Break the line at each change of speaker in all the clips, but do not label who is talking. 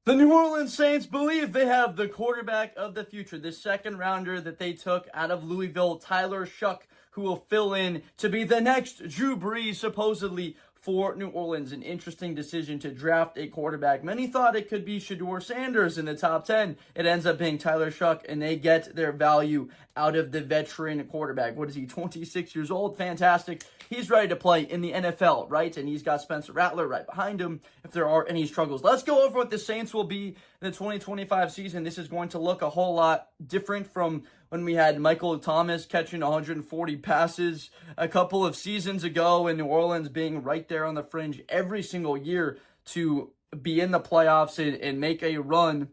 The New Orleans Saints believe they have the quarterback of the future, the second rounder that they took out of Louisville, Tyler Shough, who will fill in to be the next Drew Brees, supposedly, for New Orleans. An interesting decision to draft a quarterback. Many thought it could be Shedeur Sanders in the top 10. It ends up being Tyler Shough, and they get their value out of the veteran quarterback. What is he, 26 years old? Fantastic. He's ready to play in the NFL, right? And he's got Spencer Rattler right behind him if there are any struggles. Let's go over what the Saints will be in the 2025 season. This is going to look a whole lot different from when we had Michael Thomas catching 140 passes a couple of seasons ago, and New Orleans being right there on the fringe every single year to be in the playoffs and make a run.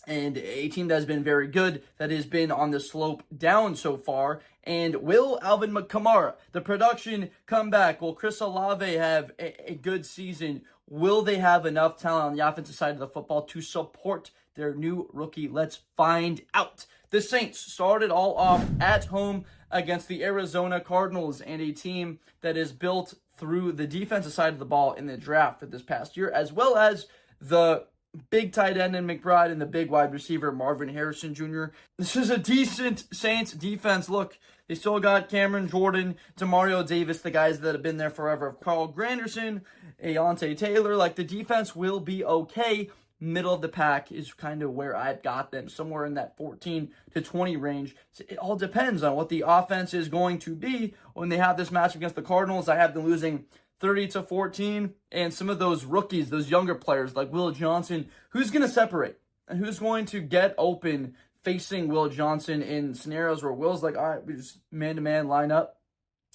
And a team that has been very good, that has been on the slope down so far. And will Alvin Kamara, the production, come back? Will Chris Olave have a good season? Will they have enough talent on the offensive side of the football to support their new rookie? Let's find out. The Saints started all off at home against the Arizona Cardinals, and a team that is built through the defensive side of the ball in the draft for this past year, as well as the big tight end in McBride and the big wide receiver Marvin Harrison Jr. This is a decent Saints defense. Look, they still got Cameron Jordan, Demario Davis, the guys that have been there forever. Carl Granderson, Ayante Taylor. Like, the defense will be okay. Middle of the pack is kind of where I've got them, somewhere in that 14 to 20 range. So it all depends on what the offense is going to be when they have this match against the Cardinals. I have them losing 30-14, and some of those rookies, those younger players like Will Johnson, who's going to separate and who's going to get open facing Will Johnson in scenarios where Will's like, all right, we just man-to-man line up,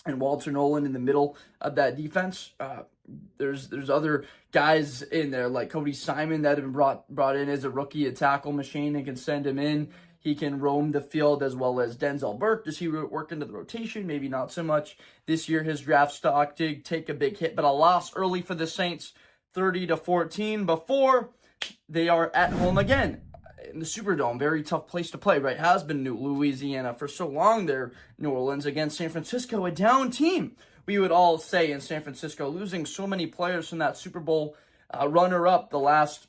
and Walter Nolan in the middle of that defense. There's other guys in there like Cody Simon that have been brought in as a rookie, a tackle machine, and can send him in. He can roam the field, as well as Denzel Burke. Does he work into the rotation? Maybe not so much. This year, his draft stock did take a big hit, but a loss early for the Saints, 30-14, before they are at home again in the Superdome. Very tough place to play, right? Has been New Louisiana for so long there. New Orleans against San Francisco, a down team, we would all say, in San Francisco, losing so many players from that Super Bowl runner-up, the last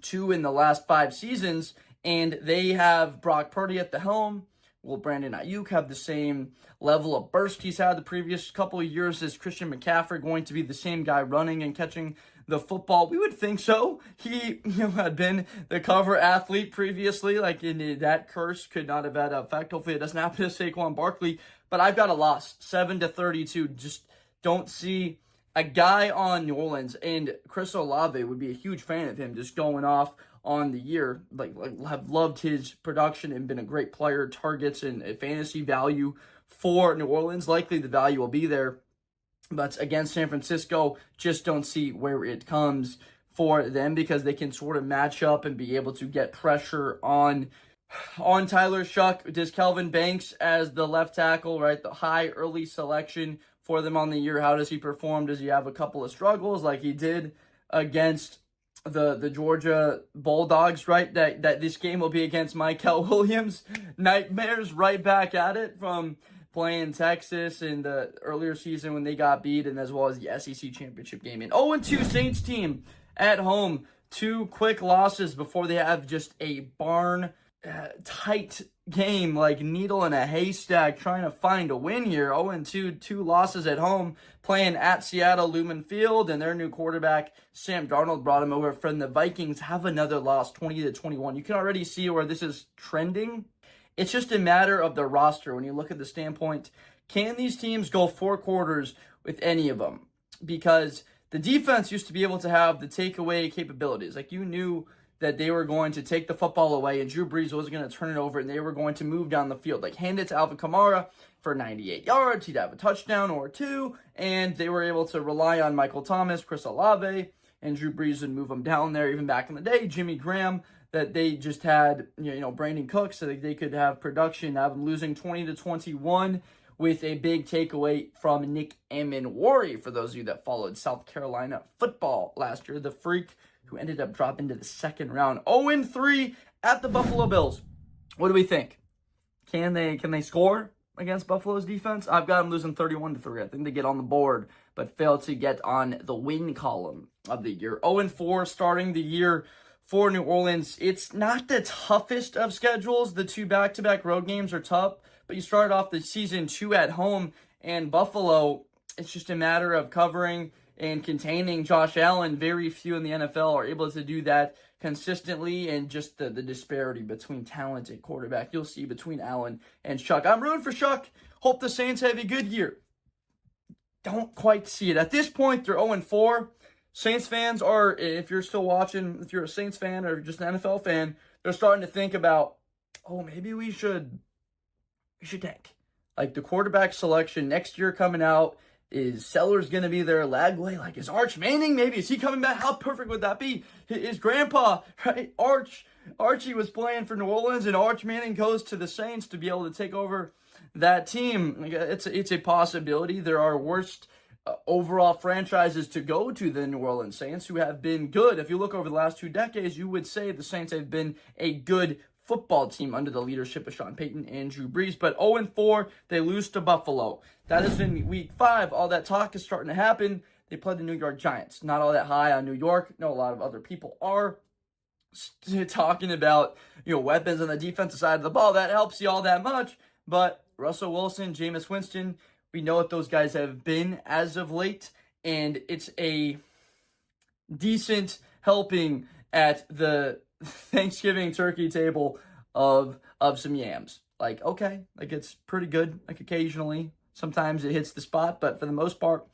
two in the last 5 seasons. And they have Brock Purdy at the helm. Will Brandon Ayuk have the same level of burst he's had the previous couple of years? Is Christian McCaffrey going to be the same guy running and catching the football? We would think so. He had been the cover athlete previously. Like, that curse could not have had an effect. Hopefully it doesn't happen to Saquon Barkley. But I've got a loss, 7-32. Just don't see a guy on New Orleans. And Chris Olave would be a huge fan of him, just going off on the year. Like have loved his production and been a great player, targets and fantasy value for New Orleans. Likely the value will be there, but against San Francisco, just don't see where it comes for them, because they can sort of match up and be able to get pressure on Tyler Shough. Does Kelvin Banks as the left tackle, right? The high early selection for them on the year. How does he perform? Does he have a couple of struggles like he did against the Georgia Bulldogs, right? That this game will be against Michael Williams. Nightmares right back at it from playing Texas in the earlier season when they got beat, and as well as the SEC championship game. An 0-2 Saints team at home. 2 quick losses before they have just a barn tight game, like needle in a haystack, trying to find a win here. 0-2, 2 losses at home, playing at Seattle Lumen Field, and their new quarterback Sam Darnold brought him over from the Vikings. Have another loss, 20-21. You can already see where this is trending. It's just a matter of the roster. When you look at the standpoint, can these teams go 4 quarters with any of them? Because the defense used to be able to have the takeaway capabilities. Like, you knew that they were going to take the football away and Drew Brees wasn't going to turn it over, and they were going to move down the field. Like, hand it to Alvin Kamara for 98 yards. He'd have a touchdown or 2, and they were able to rely on Michael Thomas, Chris Olave, and Drew Brees would move them down there. Even back in the day, Jimmy Graham, that they just had, Brandon Cooks, so that they could have production. Have them losing 20-21 with a big takeaway from Nick Emmanwori, for those of you that followed South Carolina football last year. The freak who ended up dropping to the second round. 0-3 at the Buffalo Bills. What do we think? Can they score against Buffalo's defense? I've got them losing 31-3. I think they get on the board, but fail to get on the win column of the year. 0-4 starting the year for New Orleans. It's not the toughest of schedules. The two back-to-back road games are tough, but you started off the season 2 at home, and Buffalo, it's just a matter of covering and containing Josh Allen. Very few in the NFL are able to do that consistently, and just the disparity between talent at quarterback you'll see between Allen and Shough. I'm rooting for Shough. Hope the Saints have a good year. Don't quite see it. At this point, they're 0-4. Saints fans are, if you're still watching, if you're a Saints fan or just an NFL fan, they're starting to think about, oh, maybe we should tank. Like, the quarterback selection next year coming out, is Sellers going to be there? Lagway? Like, is Arch Manning? Maybe. Is he coming back? How perfect would that be? His grandpa, right? Archie was playing for New Orleans, and Arch Manning goes to the Saints to be able to take over that team. Like, it's a possibility. There are worse overall franchises to go to the New Orleans Saints, who have been good. If you look over the last 2 decades, you would say the Saints have been a good football team under the leadership of Sean Payton and Drew Brees. But 0-4, they lose to Buffalo. That is in week 5. All that talk is starting to happen. They play the New York Giants. Not all that high on New York. No, a lot of other people are talking about, weapons on the defensive side of the ball. That helps you all that much. But Russell Wilson, Jameis Winston, we know what those guys have been as of late, and it's a decent helping at the Thanksgiving turkey table of some yams. Like, okay, like, it's pretty good. Like, occasionally, sometimes it hits the spot, but for the most part,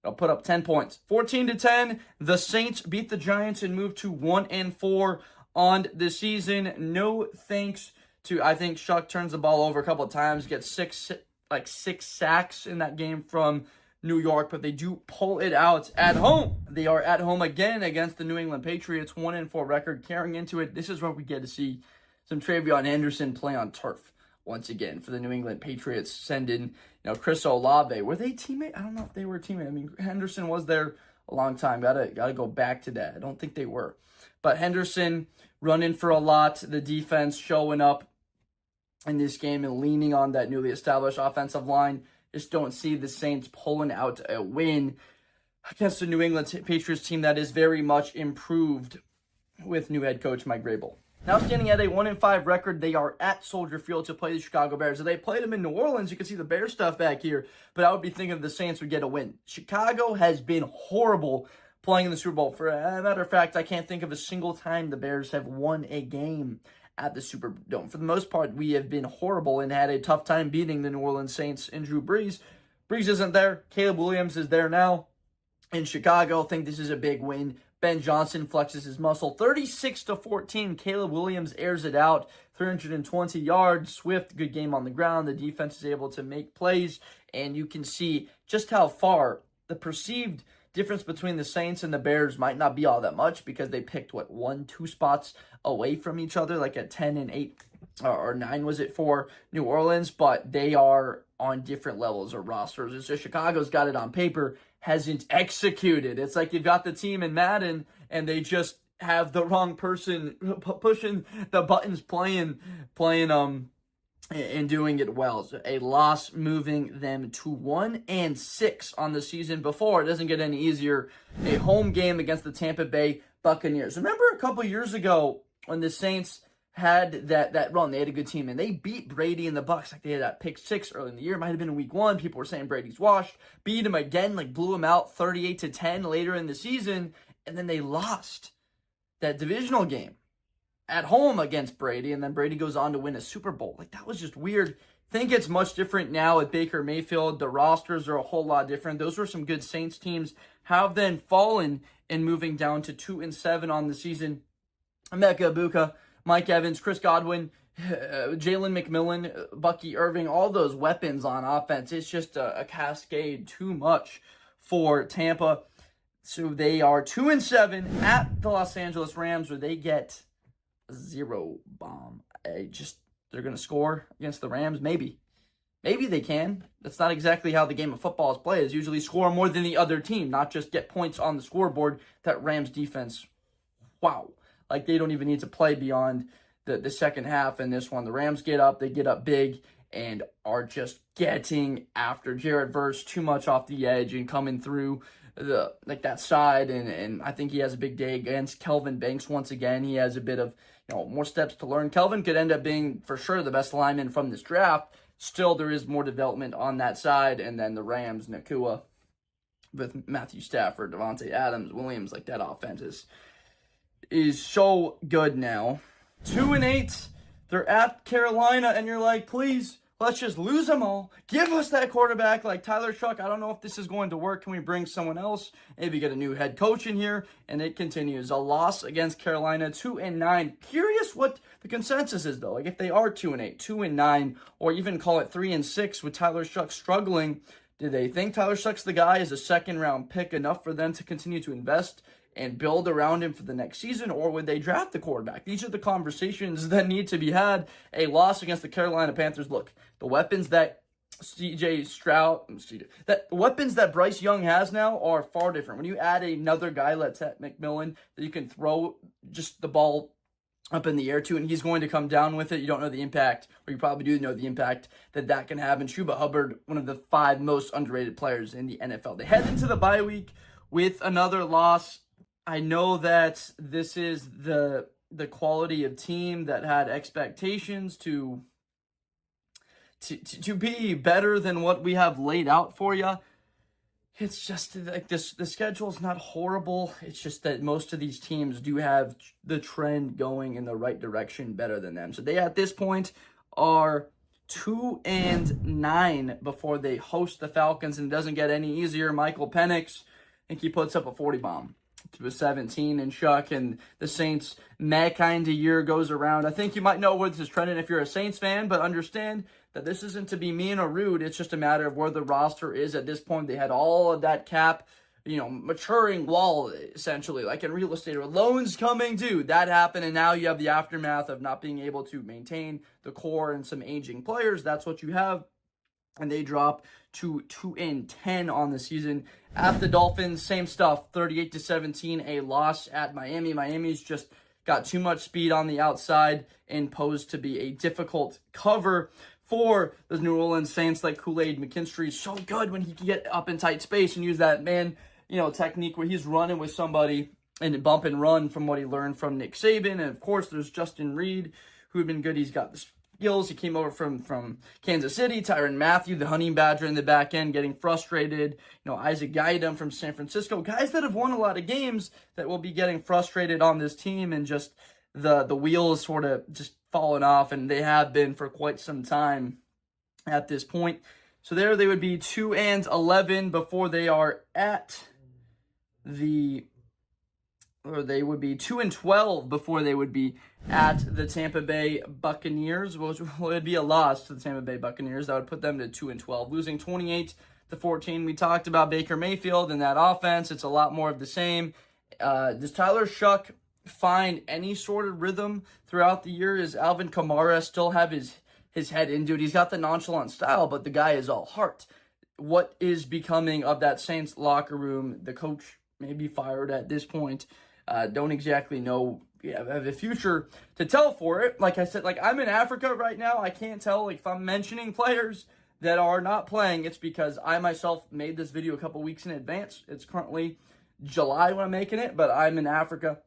I'll put up 10 points. 14-10, the Saints beat the Giants and move to 1-4 on the season. No thanks to, I think Shough turns the ball over a couple of times, gets 6 sacks in that game from New York, but they do pull it out at home. They are at home again against the New England Patriots, 1-4 record carrying into it. This is where we get to see some Travion Henderson play on turf once again for the New England Patriots. Send in, Chris Olave. Were they teammates? I don't know if they were teammates. I mean, Henderson was there a long time. Gotta go back to that. I don't think they were. But Henderson running for a lot. The defense showing up in this game and leaning on that newly established offensive line. Just don't see the Saints pulling out a win against the New England Patriots team that is very much improved with new head coach Mike Vrabel. Now standing at a 1-5 record, they are at Soldier Field to play the Chicago Bears. If they played them in New Orleans, you can see the Bears stuff back here, but I would be thinking the Saints would get a win. Chicago has been horrible playing in the Super Bowl. For a matter of fact, I can't think of a single time the Bears have won a game at the Superdome. For the most part, we have been horrible and had a tough time beating the New Orleans Saints and Drew Brees. Brees isn't there. Caleb Williams is there now in Chicago. I think this is a big win. Ben Johnson flexes his muscle. 36-14, Caleb Williams airs it out. 320 yards. Swift, good game on the ground. The defense is able to make plays, and you can see just how far the perceived difference between the Saints and the Bears might not be all that much, because they picked, 1-2 spots away from each other, like at 10 and 8 or 9 was it for New Orleans, but they are on different levels of rosters. It's just Chicago's got it on paper, hasn't executed. It's like you've got the team in Madden and they just have the wrong person pushing the buttons, playing and doing it well. So a loss moving them to 1-6 on the season before. It doesn't get any easier. A home game against the Tampa Bay Buccaneers. Remember a couple years ago when the Saints had that run, they had a good team, and they beat Brady and the Bucs. Like, they had that pick 6 early in the year. It might have been in week 1. People were saying Brady's washed. Beat him again, blew him out 38-10 later in the season, and then they lost that divisional game at home against Brady, and then Brady goes on to win a Super Bowl. That was just weird. Think it's much different now with Baker Mayfield. The rosters are a whole lot different. Those were some good Saints teams. Have then fallen and moving down to 2-7 on the season. Emeka Ibuka, Mike Evans, Chris Godwin, Jalen McMillan, Bucky Irving, all those weapons on offense. It's just a cascade, too much for Tampa. So they are 2-7 at the Los Angeles Rams, where they get 0 bomb. They're going to score against the Rams. Maybe they can. That's not exactly how the game of football is played. It's usually score more than the other team, not just get points on the scoreboard. That Rams defense, wow. They don't even need to play beyond the second half in this one. The Rams get up. They get up big and are just getting after Jared Verse too much off the edge and coming through that side, and I think he has a big day against Kelvin Banks once again. He has a bit of more steps to learn. Kelvin could end up being for sure the best lineman from this draft. Still, there is more development on that side, and then the Rams, Nakua, with Matthew Stafford, Devontae Adams, Williams, like that offense is so good now. 2-8, they're at Carolina, and you're like, please, let's just lose them all. Give us that quarterback like Tyler Shough. I don't know if this is going to work. Can we bring someone else? Maybe get a new head coach in here? And it continues. A loss against Carolina, 2-9. Curious what the consensus is, though. Like, if they are 2-8, 2-9, or even call it 3-6 with Tyler Shough struggling, do they think Tyler Shough's the guy? Is a second-round pick enough for them to continue to invest and build around him for the next season, or would they draft the quarterback? These are the conversations that need to be had. A loss against the Carolina Panthers. Look, the weapons that weapons that Bryce Young has now are far different. When you add another guy like Ted McMillan that you can throw just the ball up in the air to, and he's going to come down with it, you don't know the impact, or you probably do know the impact that can have. And Chuba Hubbard, one of the 5 most underrated players in the NFL. They head into the bye week with another loss. I know that this is the quality of team that had expectations to be better than what we have laid out for you. It's just like this. The schedule is not horrible. It's just that most of these teams do have the trend going in the right direction better than them. So they, at this point, are 2-9 before they host the Falcons, and it doesn't get any easier. Michael Penix, I think he puts up a 40 bomb to a 17 in Shough, and the Saints, that kind of year goes around. I think you might know where this is trending if you're a Saints fan, but understand that this isn't to be mean or rude. It's just a matter of where the roster is at this point. They had all of that cap, maturing wall, essentially, like in real estate, or loans coming due. That happened, and now you have the aftermath of not being able to maintain the core and some aging players. That's what you have. And they drop to 2-10 on the season. At the Dolphins, same stuff, 38-17, a loss at Miami. Miami's just got too much speed on the outside and posed to be a difficult cover for the New Orleans Saints. Like Kool-Aid McKinstry is so good when he can get up in tight space and use that technique where he's running with somebody and bump and run from what he learned from Nick Saban. And of course, there's Justin Reed, who had been good. He's got the skills. He came over from Kansas City. Tyrann Mathieu, the honey badger in the back end, getting frustrated. Isaac Guidum from San Francisco. Guys that have won a lot of games that will be getting frustrated on this team, and just the wheels sort of just falling off, and they have been for quite some time at this point. So there they would be 2-11 before they are at they would be 2-12 before they would be at the Tampa Bay Buccaneers, which would be a loss to the Tampa Bay Buccaneers. That would put them to 2-12, losing 28-14. We talked about Baker Mayfield and that offense. It's a lot more of the same. Does Tyler Shough find any sort of rhythm throughout the year? Does Alvin Kamara still have his head into it? He's got the nonchalant style, but the guy is all heart. What is becoming of that Saints locker room? The coach may be fired at this point. Don't exactly know. Have a future to tell for it. Like I said, I'm in Africa right now. I can't tell if I'm mentioning players that are not playing. It's because I myself made this video a couple weeks in advance. It's currently July when I'm making it, but I'm in Africa.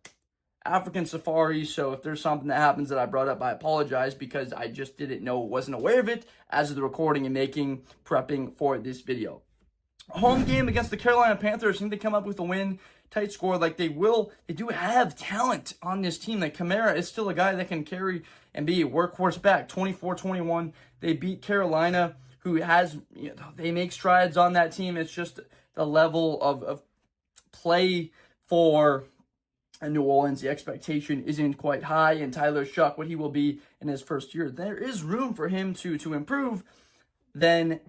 African safari, so if there's something that happens that I brought up, I apologize, because I just didn't know, wasn't aware of it as of the recording and prepping for this video. Home game against the Carolina Panthers. I think they come up with a win, tight score. They do have talent on this team. Like Kamara is still a guy that can carry and be a workhorse back. 24-21, they beat Carolina, who has, they make strides on that team. It's just the level of play for New Orleans, the expectation isn't quite high, and Tyler Shough, what he will be in his first year, there is room for him to improve. Then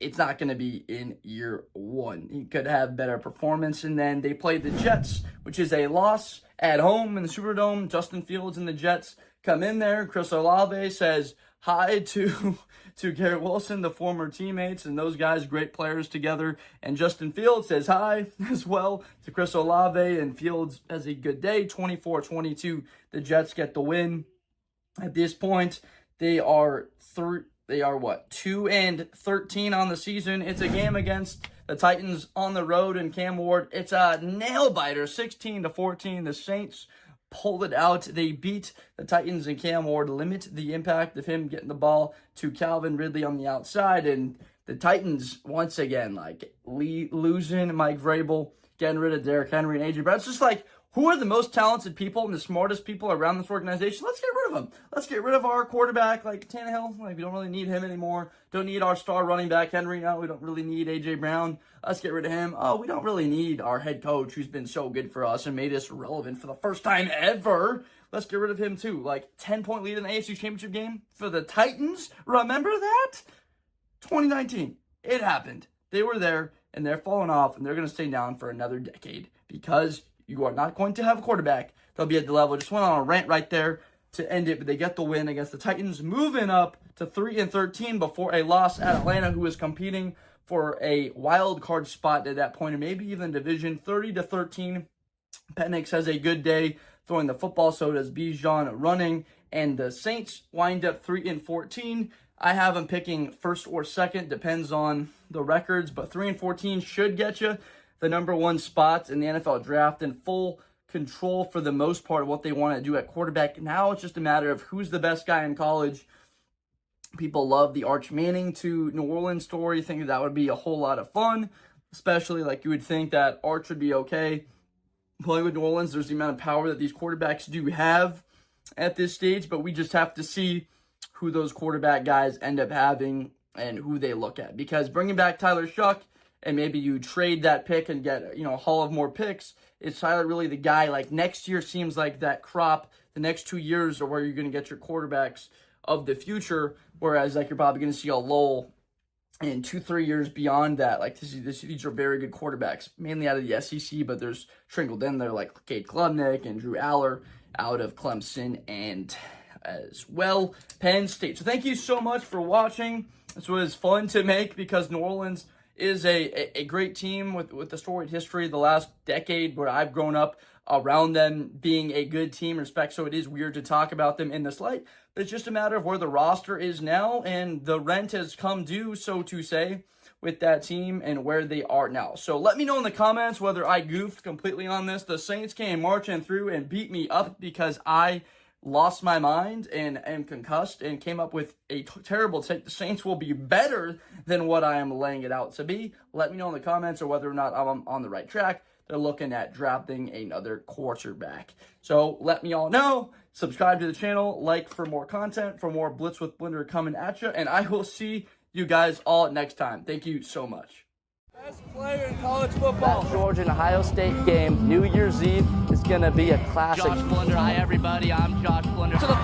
it's not going to be in year one. He could have better performance. And then they play the Jets, which is a loss at home in the Superdome. Justin Fields and the Jets come in there. Chris Olave says hi to Garrett Wilson, the former teammates, and those guys, great players together. And Justin Fields says hi as well to Chris Olave, and Fields has a good day. 24-22, the Jets get the win. At this point, they are 2-13 on the season. It's a game against The Titans on the road in Cam Ward. It's a nail-biter, 16-14. The Saints pulled it out. They beat the Titans and Cam Ward, limit the impact of him getting the ball to Calvin Ridley on the outside. And the Titans, once again, like losing Mike Vrabel, getting rid of Derrick Henry and A.J. Brown. It's just like, who are the most talented people and the smartest people around this organization? Let's get rid of them. Let's get rid of our quarterback, like Tannehill. Like, we don't really need him anymore. Don't need our star running back, Henry. No, we don't really need A.J. Brown. Let's get rid of him. Oh, we don't really need our head coach, who's been so good for us and made us relevant for the first time ever. Let's get rid of him, too. Like, 10-point lead in the AFC Championship game for the Titans. Remember that? 2019. It happened. They were there, and they're falling off, and they're going to stay down for another decade because you are not going to have a quarterback that'll be at the level. Just went on a rant right there to end it, but they get the win against the Titans, moving up to 3-13 before a loss at Atlanta, who is competing for a wild card spot at that point, and maybe even division. 30-13. Penix has a good day throwing the football, so does Bijan running, and the Saints wind up 3-14. I have them picking first or second, depends on the records, but 3-14 should get you the number one spot in the NFL draft, in full control for the most part of what they want to do at quarterback. Now it's just a matter of who's the best guy in college. People love the Arch Manning to New Orleans story, thinking that would be a whole lot of fun, especially like you would think that Arch would be okay playing with New Orleans. There's the amount of power that these quarterbacks do have at this stage, but we just have to see who those quarterback guys end up having and who they look at. Because bringing back Tyler Shough, and maybe you trade that pick and get, a haul of more picks, is Tyler really the guy? Like, next year seems like that crop, the next 2 years are where you're going to get your quarterbacks of the future, whereas, like, you're probably going to see a lull in 2-3 years beyond that. Like, these are very good quarterbacks, mainly out of the SEC, but there's trickled in there, like Cade Klubnik and Drew Aller out of Clemson and as well Penn State. So thank you so much for watching. This was fun to make because New Orleans is a great team with the storied history the last decade where I've grown up around them being a good team, respect. So it is weird to talk about them in this light, but it's just a matter of where the roster is now, and the rent has come due, so to say, with that team and where they are now. So let me know in the comments whether I goofed completely on this. The Saints came marching through and beat me up because I lost my mind and am concussed and came up with a terrible take. The Saints will be better than what I am laying it out to be. Let me know in the comments or whether or not I'm on the right track. They're looking at drafting another quarterback. So let me all know. Subscribe to the channel, like for more content, for more Blitz with Blender coming at you, and I will see you guys all next time. Thank you so much.
Best player in college football.
That Georgia and Ohio State game, New Year's Eve, is going to be a classic.
Josh Blender, hi everybody, I'm Josh Blender.
To the